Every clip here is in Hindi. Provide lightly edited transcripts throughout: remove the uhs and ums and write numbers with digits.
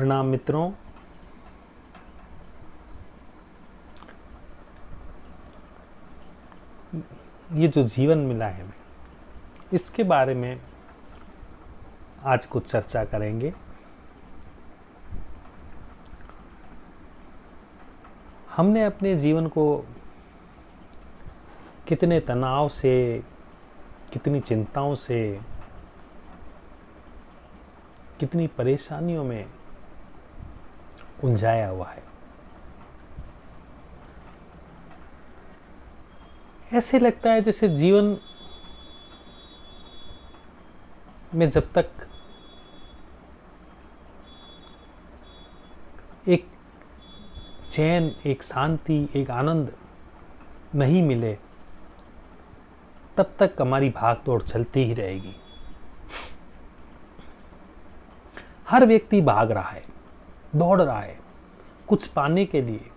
प्रणाम मित्रों। ये जो जीवन मिला है इसके बारे में आज कुछ चर्चा करेंगे। हमने अपने जीवन को कितने तनाव से, कितनी चिंताओं से, कितनी परेशानियों में उलझाया हुआ है। ऐसे लगता है जैसे जीवन में जब तक एक चैन, एक शांति, एक आनंद नहीं मिले तब तक हमारी भाग दौड़ चलती ही रहेगी। हर व्यक्ति भाग रहा है, दौड़ रहा है कुछ पाने के लिए।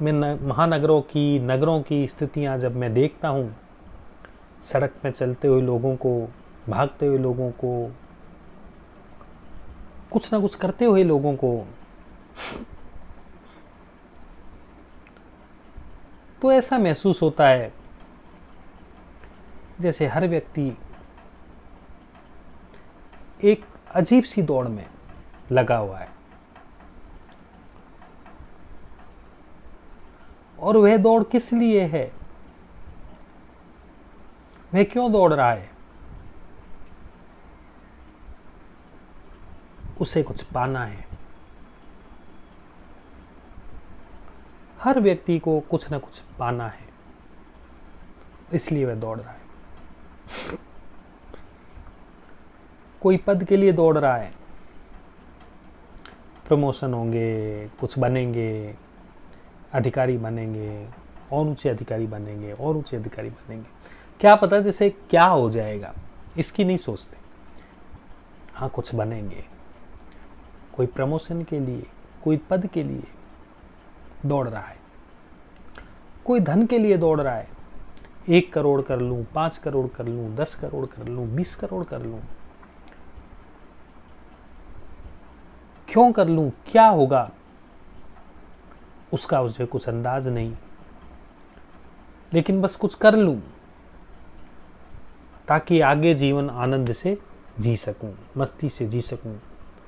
मैं महानगरों की, नगरों की स्थितियां जब मैं देखता हूं, सड़क में चलते हुए लोगों को, भागते हुए लोगों को, कुछ ना कुछ करते हुए लोगों को, तो ऐसा महसूस होता है जैसे हर व्यक्ति एक अजीब सी दौड़ में लगा हुआ है। और वह दौड़ किस लिए है? वह क्यों दौड़ रहा है? उसे कुछ पाना है। हर व्यक्ति को कुछ ना कुछ पाना है, इसलिए वह दौड़ रहा है। कोई पद के लिए दौड़ रहा है, प्रमोशन होंगे, कुछ बनेंगे, अधिकारी बनेंगे, और ऊंचे अधिकारी बनेंगे, और ऊंचे अधिकारी बनेंगे। क्या पता जैसे क्या हो जाएगा, इसकी नहीं सोचते। हाँ, कुछ बनेंगे। कोई प्रमोशन के लिए, कोई पद के लिए दौड़ रहा है, कोई धन के लिए दौड़ रहा है। 1 करोड़ कर लूं, 5 करोड़ कर लूं, 10 करोड़ कर लूं, 20 करोड़ कर लूं। क्यों कर लूं, क्या होगा, उसका मुझे कुछ अंदाज नहीं, लेकिन बस कुछ कर लूं ताकि आगे जीवन आनंद से जी सकूं, मस्ती से जी सकूं,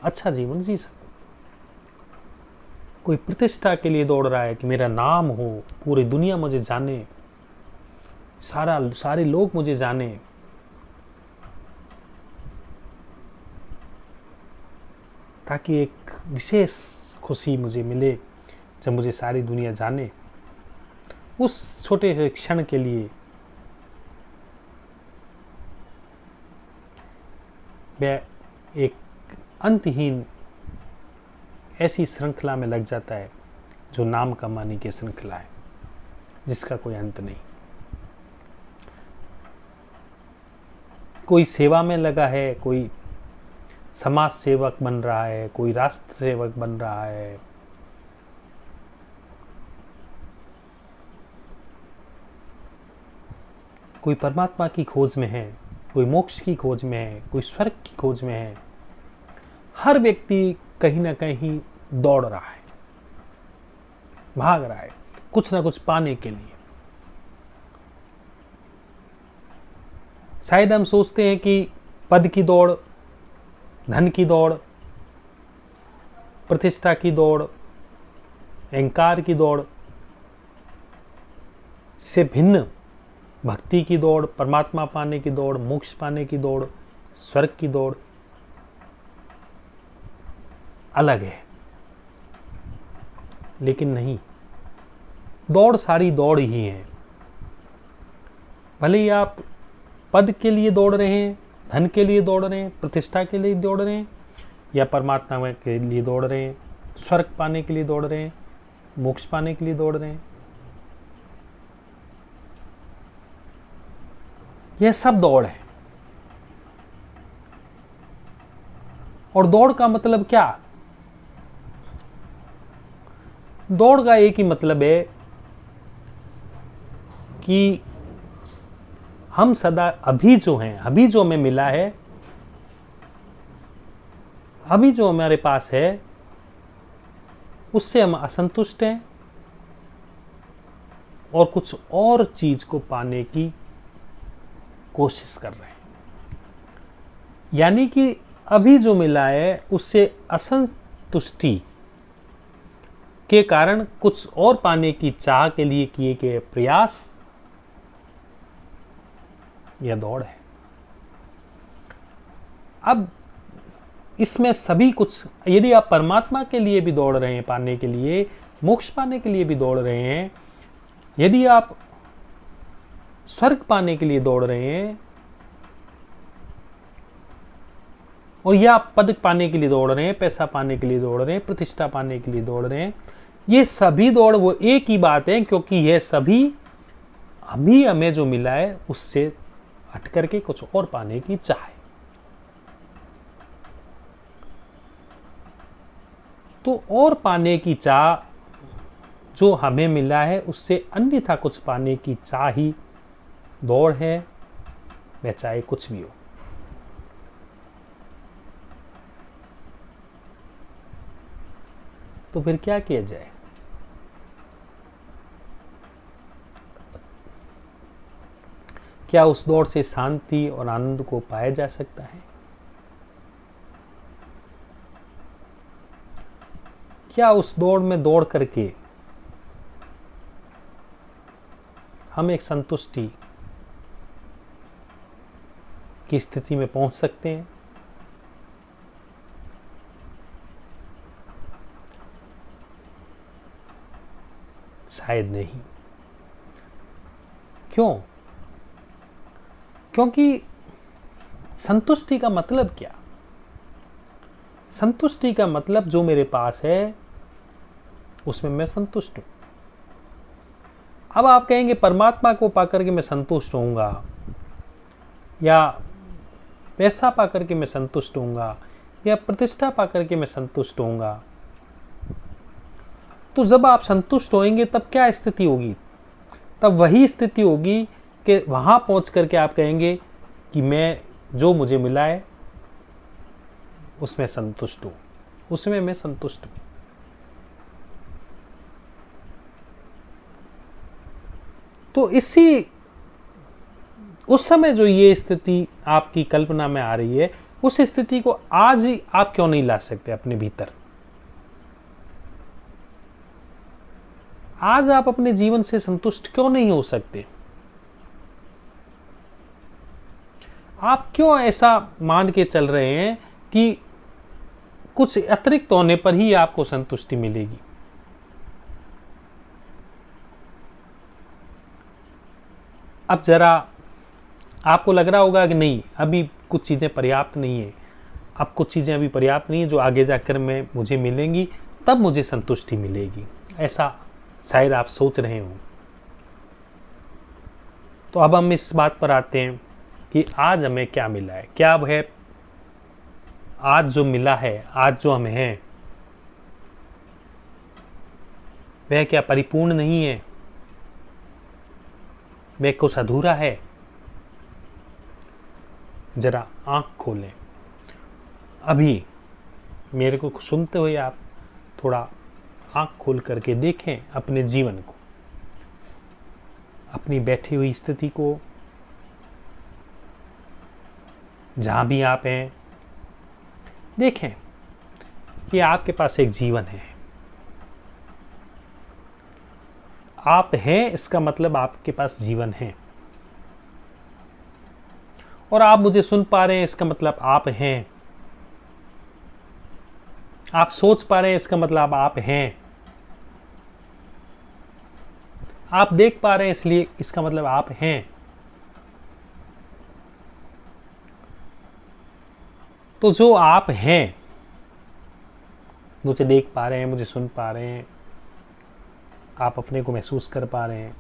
अच्छा जीवन जी सकूं। कोई प्रतिष्ठा के लिए दौड़ रहा है कि मेरा नाम हो, पूरी दुनिया मुझे जाने, सारे लोग मुझे जाने। ताकि एक विशेष खुशी मुझे मिले जब मुझे सारी दुनिया जाने। उस छोटे से क्षण के लिए वह एक अंतहीन ऐसी श्रृंखला में लग जाता है जो नाम कमाने की श्रृंखला है, जिसका कोई अंत नहीं। कोई सेवा में लगा है, कोई समाज सेवक बन रहा है, कोई राष्ट्र सेवक बन रहा है, कोई परमात्मा की खोज में है, कोई मोक्ष की खोज में है, कोई स्वर्ग की खोज में है। हर व्यक्ति कहीं ना कहीं दौड़ रहा है, भाग रहा है कुछ ना कुछ पाने के लिए। शायद हम सोचते हैं कि पद की दौड़, धन की दौड़, प्रतिष्ठा की दौड़, अहंकार की दौड़ से भिन्न भक्ति की दौड़, परमात्मा पाने की दौड़, मोक्ष पाने की दौड़, स्वर्ग की दौड़ अलग है। लेकिन नहीं, दौड़ सारी दौड़ ही है। भले ही आप पद के लिए दौड़ रहे हैं, धन के लिए दौड़ रहे हैं, प्रतिष्ठा के लिए दौड़ रहे हैं, या परमात्मा के लिए दौड़ रहे हैं, स्वर्ग पाने के लिए दौड़ रहे हैं, मोक्ष पाने के लिए दौड़ रहे हैं, यह सब दौड़ है। और दौड़ का मतलब क्या? दौड़ का एक ही मतलब है कि हम सदा अभी जो हैं, अभी जो हमें मिला है अभी जो हमारे पास है उससे हम असंतुष्ट हैं और कुछ और चीज को पाने की कोशिश कर रहे हैं। यानी कि अभी जो मिला है उससे असंतुष्टि के कारण कुछ और पाने की चाह के लिए किए गए प्रयास या दौड़ है। अब इसमें सभी कुछ, यदि आप परमात्मा के लिए भी दौड़ रहे हैं पाने के लिए, मोक्ष पाने के लिए भी दौड़ रहे हैं, यदि आप स्वर्ग पाने के लिए दौड़ रहे हैं और या पद पाने के लिए दौड़ रहे हैं, पैसा पाने के लिए दौड़ रहे हैं, प्रतिष्ठा पाने के लिए दौड़ रहे हैं, ये सभी दौड़ वो एक ही बात है, क्योंकि ये सभी अभी हमें जो मिला है उससे हट करके कुछ और पाने की चाह है। तो और पाने की चाह जो हमें मिला है उससे अन्यथा कुछ पाने की चाह ही दौड़ है, वह चाहे कुछ भी हो। तो फिर क्या किया जाए? क्या उस दौड़ से शांति और आनंद को पाया जा सकता है? क्या उस दौड़ में दौड़ करके हम एक संतुष्टि की स्थिति में पहुंच सकते हैं? शायद नहीं। क्यों? क्योंकि संतुष्टि का मतलब क्या? संतुष्टि का मतलब जो मेरे पास है उसमें मैं संतुष्ट हूं। अब आप कहेंगे परमात्मा को पाकर के मैं संतुष्ट होऊंगा, या पैसा पाकर के मैं संतुष्ट होऊंगा, या प्रतिष्ठा पाकर के मैं संतुष्ट होऊंगा। तो जब आप संतुष्ट होंगे तब क्या स्थिति होगी? तब वही स्थिति होगी कि वहां पहुंच करके आप कहेंगे कि मैं जो मुझे मिला है उसमें संतुष्ट हूं, उसमें मैं संतुष्ट हूं। तो इसी उस समय जो ये स्थिति आपकी कल्पना में आ रही है, उस स्थिति को आज ही आप क्यों नहीं ला सकते अपने भीतर? आज आप अपने जीवन से संतुष्ट क्यों नहीं हो सकते? आप क्यों ऐसा मान के चल रहे हैं कि कुछ अतिरिक्त होने पर ही आपको संतुष्टि मिलेगी? अब जरा आपको लग रहा होगा कि नहीं, अभी कुछ चीजें पर्याप्त नहीं है, अब कुछ चीजें अभी पर्याप्त नहीं है जो आगे जाकर मुझे मिलेंगी, तब मुझे संतुष्टि मिलेगी, ऐसा शायद आप सोच रहे हो। तो अब हम इस बात पर आते हैं कि आज हमें क्या मिला है। क्या वह आज जो मिला है, आज जो हमें है, वह क्या परिपूर्ण नहीं है? वह कुछ अधूरा है? जरा आंख खोलें। अभी मेरे को सुनते हुए आप थोड़ा आंख खोल करके देखें अपने जीवन को, अपनी बैठी हुई स्थिति को, जहां भी आप हैं। देखें कि आपके पास एक जीवन है। आप हैं, इसका मतलब आपके पास जीवन है। और आप मुझे सुन पा रहे हैं, इसका मतलब आप हैं। आप सोच पा रहे हैं, इसका मतलब आप हैं। आप देख पा रहे हैं, इसलिए इसका मतलब आप हैं। तो जो आप हैं, मुझे देख पा रहे हैं, मुझे सुन पा रहे हैं, आप अपने को महसूस कर पा रहे हैं,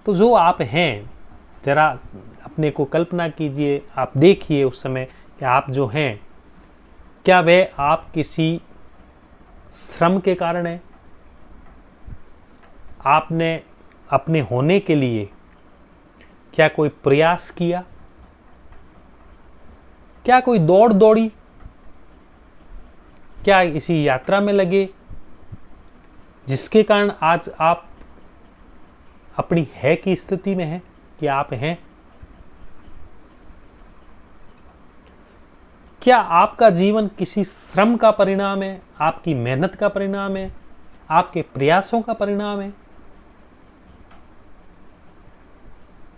तो जो आप हैं, जरा अपने को कल्पना कीजिए, आप देखिए उस समय कि आप जो हैं, क्या वह आप किसी श्रम के कारण है? आपने अपने होने के लिए क्या कोई प्रयास किया? क्या कोई दौड़ दौड़ी? क्या इसी यात्रा में लगे जिसके कारण आज आप अपनी है की स्थिति में हैं कि आप हैं? क्या आपका जीवन किसी श्रम का परिणाम है, आपकी मेहनत का परिणाम है, आपके प्रयासों का परिणाम है,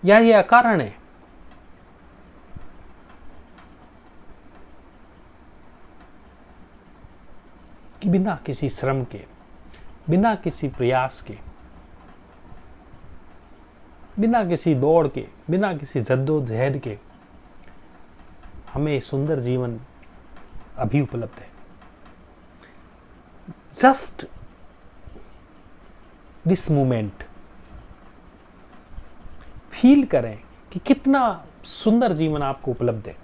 या ये अकारण है? कि बिना किसी श्रम के, बिना किसी प्रयास के, बिना किसी दौड़ के, बिना किसी जद्दोजहद के हमें सुंदर जीवन अभी उपलब्ध है। जस्ट दिस मोमेंट फील करें कि कितना सुंदर जीवन आपको उपलब्ध है,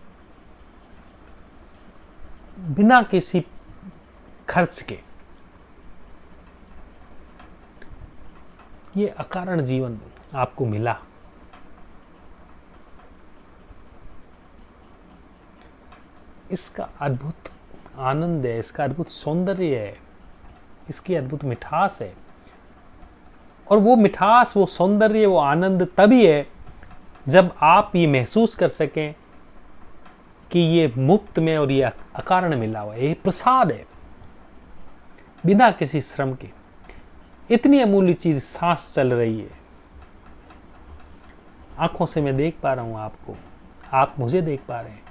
बिना किसी खर्च के। ये अकारण जीवन आपको मिला। इसका अद्भुत आनंद है, इसका अद्भुत सौंदर्य है, इसकी अद्भुत मिठास है। और वो मिठास, वो सौंदर्य, वो आनंद तभी है जब आप ये महसूस कर सकें कि ये मुफ्त में और ये अकारण मिला हुआ है, ये प्रसाद है, बिना किसी श्रम के। इतनी अमूल्य चीज सांस चल रही है, आंखों से मैं देख पा रहा हूं आपको, आप मुझे देख पा रहे हैं,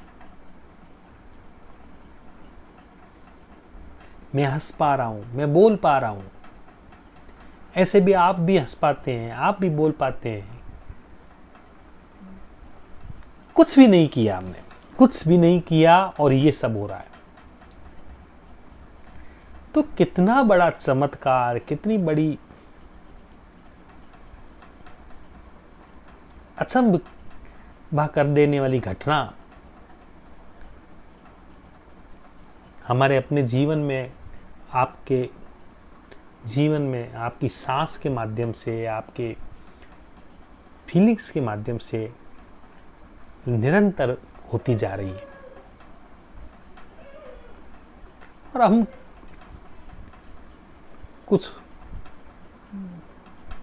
मैं हंस पा रहा हूं, मैं बोल पा रहा हूं। ऐसे भी आप भी हंस पाते हैं, आप भी बोल पाते हैं। कुछ भी नहीं किया हमने, कुछ भी नहीं किया और ये सब हो रहा है। तो कितना बड़ा चमत्कार, कितनी बड़ी अचंभा कर देने वाली घटना हमारे अपने जीवन में, आपके जीवन में, आपकी सांस के माध्यम से, आपके फीलिंग्स के माध्यम से निरंतर होती जा रही है। और हम कुछ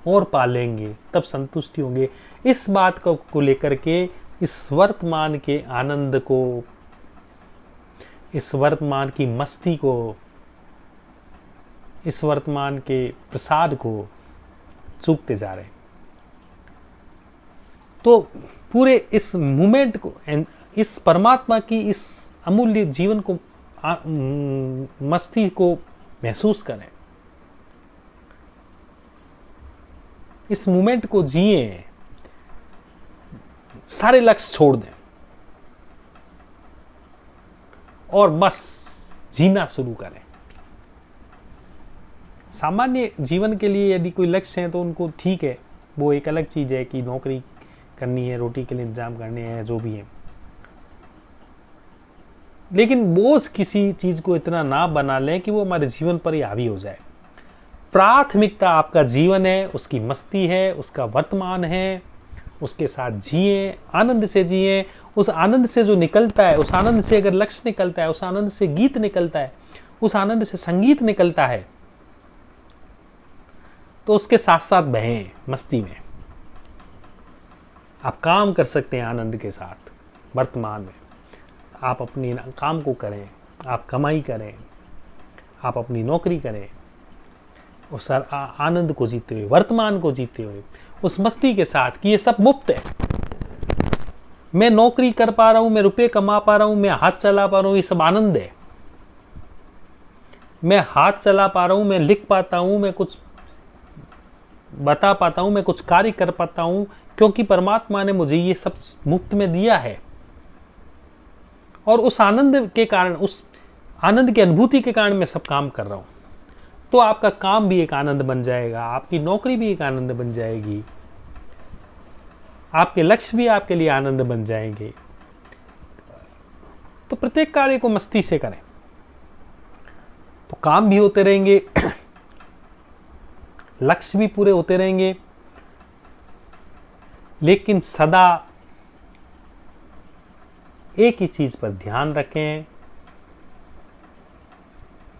और पालेंगे तब संतुष्टि होंगे। इस बात को लेकर के, इस वर्तमान के आनंद को, इस वर्तमान की मस्ती को, इस वर्तमान के प्रसाद को चूकते जा रहे हैं। तो पूरे इस मोमेंट को, इस परमात्मा की इस अमूल्य जीवन को, मस्ती को महसूस करें, इस मोमेंट को जिए, सारे लक्ष्य छोड़ दें और बस जीना शुरू करें। सामान्य जीवन के लिए यदि कोई लक्ष्य है तो उनको ठीक है, वो एक अलग चीज है कि नौकरी करनी है, रोटी के लिए इंतजाम करने हैं, जो भी है। लेकिन बोझ किसी चीज को इतना ना बना लें कि वो हमारे जीवन पर ही हावी हो जाए। प्राथमिकता आपका जीवन है, उसकी मस्ती है, उसका वर्तमान है, उसके साथ जिए, आनंद से जिए। उस आनंद से जो निकलता है, उस आनंद से अगर लक्ष्य निकलता है, उस आनंद से गीत निकलता है, उस आनंद से संगीत निकलता है, तो उसके साथ साथ बहें मस्ती में। आप काम कर सकते हैं आनंद के साथ वर्तमान में। आप अपनी काम को करें, आप कमाई करें, आप अपनी नौकरी करें, उस आनंद को जीते हुए, वर्तमान को जीते हुए, उस मस्ती के साथ कि ये सब मुफ्त है। मैं नौकरी कर पा रहा हूं, मैं रुपए कमा पा रहा हूं, मैं हाथ चला पा रहा हूं, ये सब आनंद है। मैं हाथ चला पा रहा हूं, मैं लिख पाता हूं, मैं कुछ बता पाता हूं, मैं कुछ कार्य कर पाता हूं, क्योंकि परमात्मा ने मुझे ये सब मुफ्त में दिया है। और उस आनंद के कारण, उस आनंद की अनुभूति के कारण मैं सब काम कर रहा हूं। तो आपका काम भी एक आनंद बन जाएगा, आपकी नौकरी भी एक आनंद बन जाएगी, आपके लक्ष्य भी आपके लिए आनंद बन जाएंगे। तो प्रत्येक कार्य को मस्ती से करें, तो काम भी होते रहेंगे, लक्ष्य भी पूरे होते रहेंगे, लेकिन सदा एक ही चीज पर ध्यान रखें,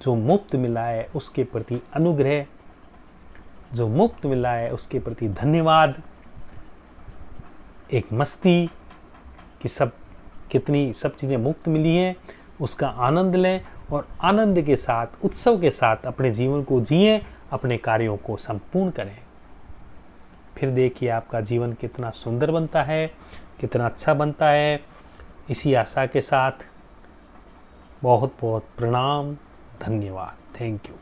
जो मुफ्त मिला है उसके प्रति अनुग्रह, जो मुफ्त मिला है उसके प्रति धन्यवाद। एक मस्ती कि सब चीजें मुफ्त मिली हैं, उसका आनंद लें और आनंद के साथ, उत्सव के साथ अपने जीवन को जिएं, अपने कार्यों को संपूर्ण करें। फिर देखिए आपका जीवन कितना सुंदर बनता है, कितना अच्छा बनता है। इसी आशा के साथ बहुत बहुत प्रणाम, धन्यवाद, थैंक यू।